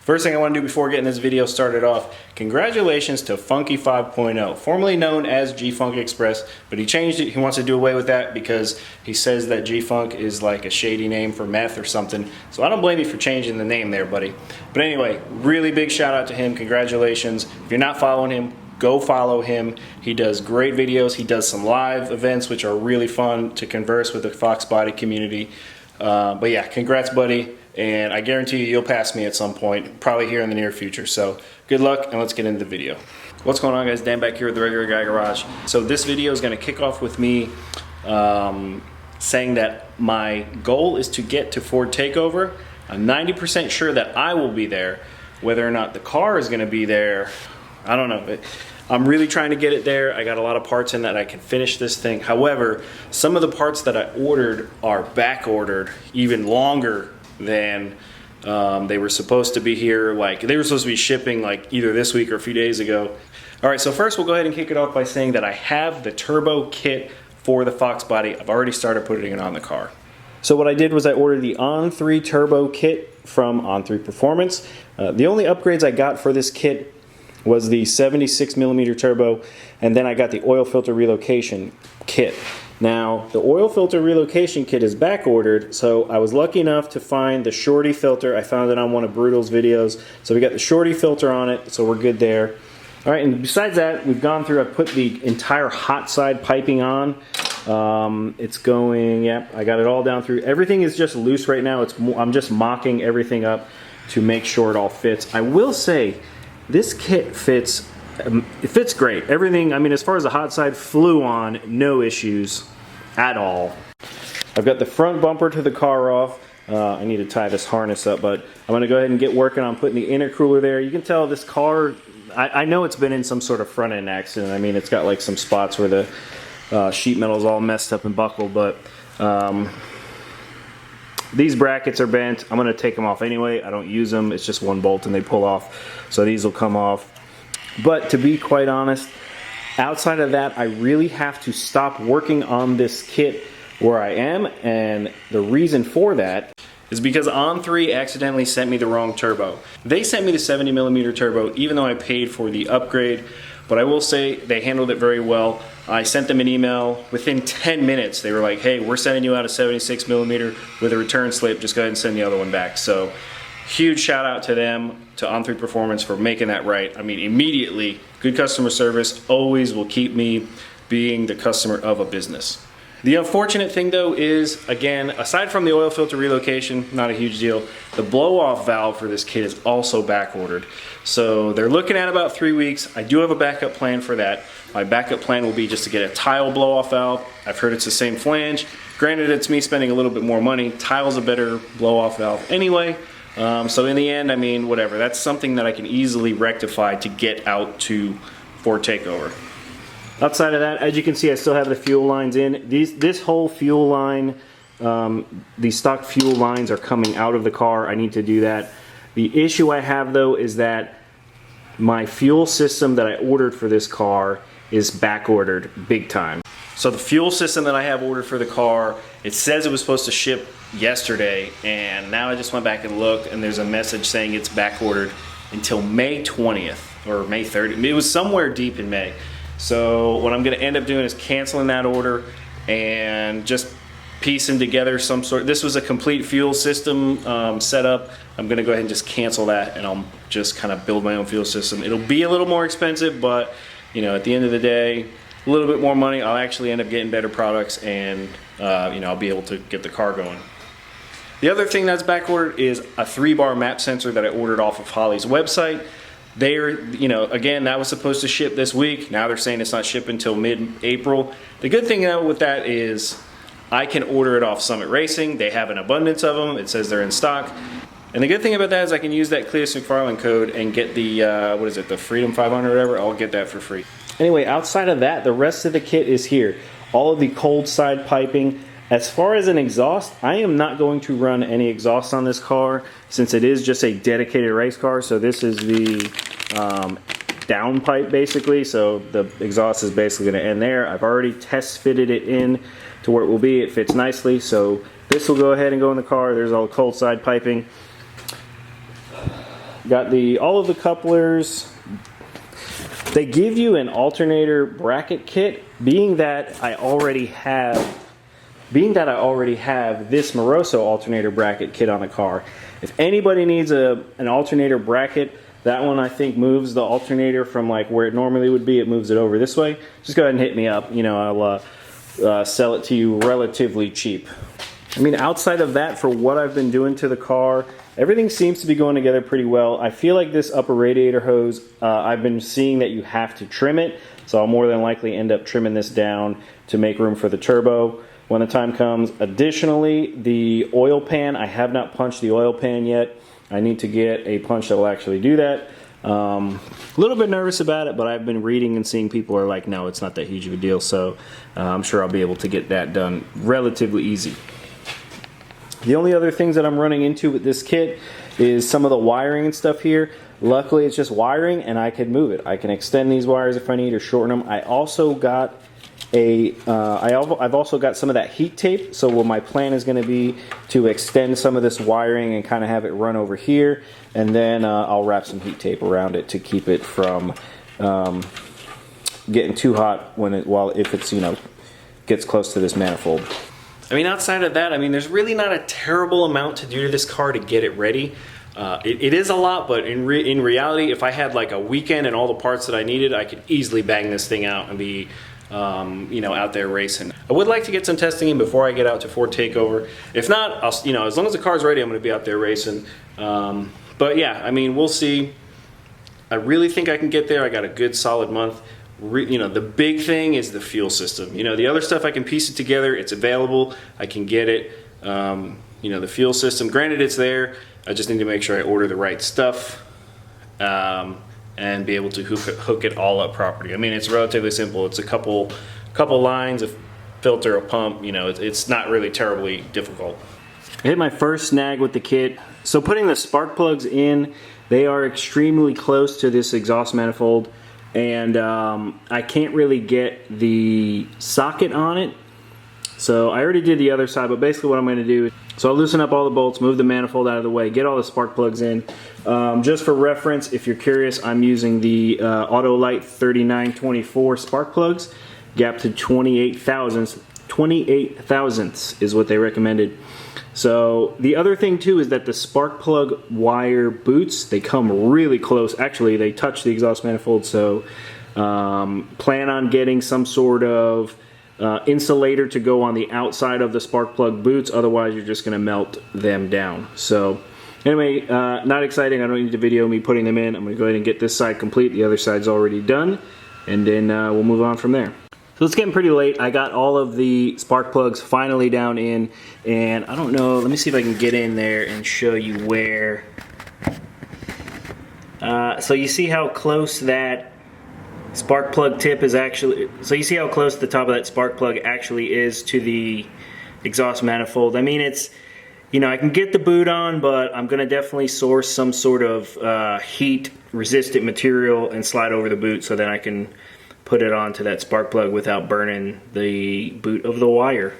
First thing I want to do before getting this video started off, congratulations to Funky 5.0, formerly known as G-Funk Express, but he changed it. He wants to do away with that because he says that G-Funk is like a shady name for meth or something. So I don't blame you for changing the name there, buddy. But anyway, really big shout out to him. Congratulations. If you're not following him, go follow him. He does great videos. He does some live events, which are really fun to converse with the Foxbody community. But yeah, congrats, buddy. And I guarantee you, you'll pass me at some point, probably here in the near future. So good luck, and let's get into the video. What's going on, guys? Dan back here with the Regular Guy Garage. So this video is going to kick off with me saying that my goal is to get to Ford Takeover. I'm 90% sure that I will be there. Whether or not the car is going to be there, I don't know. I'm really trying to get it there. I got a lot of parts in that I can finish this thing. However, some of the parts that I ordered are back ordered even longer than they were supposed to be here. Like, they were supposed to be shipping like either this week or a few days ago. All right, so first we'll go ahead and kick it off by saying that I have the turbo kit for the Foxbody. I've already started putting it on the car. So what I did was I ordered the On3 Turbo kit from On3 Performance. The only upgrades I got for this kit was the 76mm turbo, and then I got the oil filter relocation kit. Now, the oil filter relocation kit is back ordered, so I was lucky enough to find the shorty filter. I found it on one of Brutal's videos. So we got the shorty filter on it, so we're good there. All right, and besides that, we've gone through, I've put the entire hot side piping on. It's going, yep, I got it all down through. Everything is just loose right now. I'm just mocking everything up to make sure it all fits. I will say, this kit fits, it fits great. Everything, I mean, as far as the hot side, flew on, no issues at all. I've got the front bumper to the car off. I need to tie this harness up, but I'm going to go ahead and get working on putting the intercooler there. You can tell this car, I know it's been in some sort of front end accident. I mean, it's got like some spots where the sheet metal is all messed up and buckled, but these brackets are bent. I'm going to take them off anyway. I don't use them. It's just one bolt and they pull off. So these will come off. But to be quite honest, outside of that, I really have to stop working on this kit where I am. And the reason for that is because On3 accidentally sent me the wrong turbo. They sent me the 70mm turbo, even though I paid for the upgrade. But I will say they handled it very well. I sent them an email within 10 minutes. They were like, hey, we're sending you out a 76mm with a return slip. Just go ahead and send the other one back. So huge shout out to them, to On3 Performance, for making that right. I mean, immediately, good customer service always will keep me being the customer of a business. The unfortunate thing though is, again, aside from the oil filter relocation, not a huge deal, the blow-off valve for this kit is also back ordered. So they're looking at about 3 weeks. I do have a backup plan for that. My backup plan will be just to get a tile blow-off valve. I've heard it's the same flange. Granted, it's me spending a little bit more money. Tile's a better blow-off valve anyway. So in the end, I mean, whatever. That's something that I can easily rectify to get out to Ford Takeover. Outside of that, as you can see, I still have the fuel lines in. This whole fuel line, these stock fuel lines are coming out of the car. I need to do that. The issue I have though is that my fuel system that I ordered for this car is back ordered big time. So the fuel system that I have ordered for the car, it says it was supposed to ship yesterday, and now I just went back and looked, and there's a message saying it's back ordered until May 20th or May 30th. It was somewhere deep in May. So what I'm going to end up doing is canceling that order and just piecing together some sort. This was a complete fuel system setup. I'm going to go ahead and just cancel that, and I'll just kind of build my own fuel system. It'll be a little more expensive, but you know, at the end of the day, a little bit more money. I'll actually end up getting better products, and you know, I'll be able to get the car going. The other thing that's back ordered is a 3-bar map sensor that I ordered off of Holley's website. They're, you know, again, that was supposed to ship this week. Now they're saying it's not shipping until mid-April. The good thing though with that is I can order it off Summit Racing. They have an abundance of them. It says they're in stock. And the good thing about that is I can use that Cletus McFarlane code and get the, what is it, the Freedom 500 or whatever. I'll get that for free. Anyway, outside of that, the rest of the kit is here. All of the cold side piping. As far as an exhaust, I am not going to run any exhaust on this car since it is just a dedicated race car. So this is the down pipe basically. So the exhaust is basically going to end there. I've already test fitted it in to where it will be. It fits nicely. So this will go ahead and go in the car. There's all the cold side piping. got all of the couplers. They give you an alternator bracket kit, being that I already have this Moroso alternator bracket kit on the car. If anybody needs an alternator bracket, that one I think moves the alternator from like where it normally would be, it moves it over this way. Just go ahead and hit me up. You know, I'll sell it to you relatively cheap. I mean, outside of that, for what I've been doing to the car, everything seems to be going together pretty well. I feel like this upper radiator hose, I've been seeing that you have to trim it, so I'll more than likely end up trimming this down to make room for the turbo when the time comes. Additionally, the oil pan, I have not punched the oil pan yet. I need to get a punch that will actually do that. A little bit nervous about it, but I've been reading and seeing people are like, no, it's not that huge of a deal, so I'm sure I'll be able to get that done relatively easy. The only other things that I'm running into with this kit is some of the wiring and stuff here. Luckily, it's just wiring and I can move it. I can extend these wires if I need or shorten them. I also got I've also got some of that heat tape. So what my plan is going to be to extend some of this wiring and kind of have it run over here. And then I'll wrap some heat tape around it to keep it from getting too hot if it's, you know, gets close to this manifold. I mean, outside of that, I mean, there's really not a terrible amount to do to this car to get it ready. It is a lot, but in reality, if I had like a weekend and all the parts that I needed, I could easily bang this thing out and be, you know, out there racing. I would like to get some testing in before I get out to Ford Takeover. If not, I'll, you know, as long as the car's ready, I'm going to be out there racing. But yeah, I mean, we'll see. I really think I can get there. I got a good solid month. You know, the big thing is the fuel system. You know, the other stuff I can piece it together. It's available. I can get it. You know, the fuel system, granted it's there. I just need to make sure I order the right stuff and be able to hook it all up properly. I mean, it's relatively simple. It's a couple lines, a filter, a pump. You know, it's not really terribly difficult. I hit my first snag with the kit. So putting the spark plugs in, they are extremely close to this exhaust manifold. And I can't really get the socket on it. So I already did the other side, but basically what I'm going to do, so I'll loosen up all the bolts, move the manifold out of the way, get all the spark plugs in. Just for reference, if you're curious, I'm using the Autolite 3924 spark plugs, gap to 28 thousandths is what they recommended. So the other thing too is that the spark plug wire boots, they come really close. Actually, they touch the exhaust manifold, so plan on getting some sort of insulator to go on the outside of the spark plug boots, otherwise you're just going to melt them down. So anyway, not exciting. I don't need to video me putting them in. I'm going to go ahead and get this side complete. The other side's already done, and then we'll move on from there. So it's getting pretty late. I got all of the spark plugs finally down in, and I don't know, let me see if I can get in there and show you where. So you see how close that spark plug tip is actually, so you see how close the top of that spark plug actually is to the exhaust manifold. I mean, it's, you know, I can get the boot on, but I'm gonna definitely source some sort of heat resistant material and slide over the boot so that I can put it onto that spark plug without burning the boot of the wire.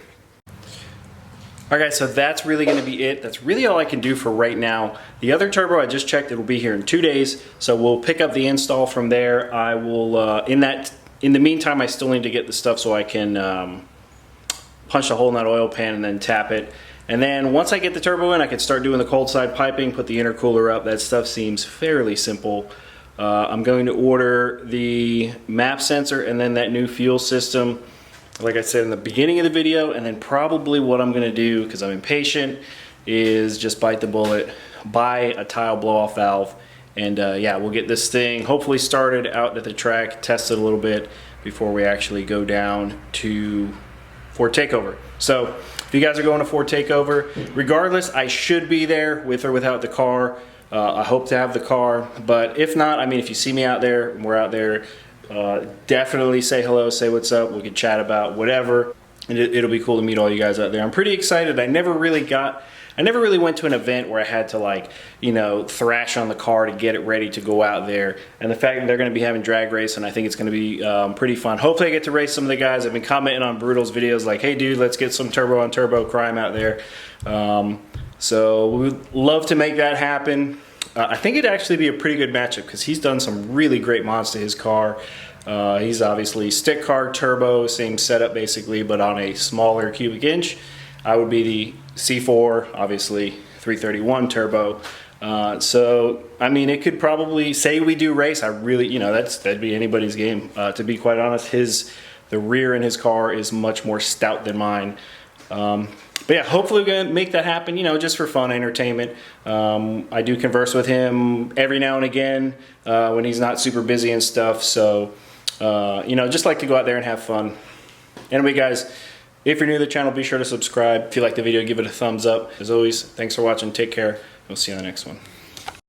Alright guys, so that's really going to be it. That's really all I can do for right now. The other turbo I just checked, it'll be here in 2 days, so we'll pick up the install from there. I will, in the meantime, I still need to get the stuff so I can punch a hole in that oil pan and then tap it. And then once I get the turbo in, I can start doing the cold side piping, put the intercooler up. That stuff seems fairly simple. I'm going to order the map sensor and then that new fuel system, like I said in the beginning of the video, and then probably what I'm going to do, because I'm impatient, is just bite the bullet, buy a tile blow-off valve, and yeah, we'll get this thing hopefully started out at the track, test it a little bit before we actually go down to Ford Takeover. So if you guys are going to Ford Takeover, regardless, I should be there with or without the car. I hope to have the car, but if not, I mean, if you see me out there and we're out there, definitely say hello, say what's up. We can chat about whatever, and it'll be cool to meet all you guys out there. I'm pretty excited. I never really went to an event where I had to, like, you know, thrash on the car to get it ready to go out there. And the fact that they're going to be having drag race, and I think it's going to be pretty fun. Hopefully I get to race some of the guys. I've been commenting on Brutal's videos like, hey dude, let's get some turbo on turbo crime out there. So we would love to make that happen. I think it'd actually be a pretty good matchup because he's done some really great mods to his car. He's obviously stick car turbo, same setup basically, but on a smaller cubic inch. I would be the C4, obviously 331 turbo. So I mean, it could probably say we do race. I really, you know, that'd be anybody's game. To be quite honest, the rear in his car is much more stout than mine. But yeah, hopefully we're gonna make that happen, you know, just for fun, entertainment. I do converse with him every now and again when he's not super busy and stuff. So, you know, just like to go out there and have fun. Anyway, guys, if you're new to the channel, be sure to subscribe. If you like the video, give it a thumbs up. As always, thanks for watching. Take care. We'll see you on the next one.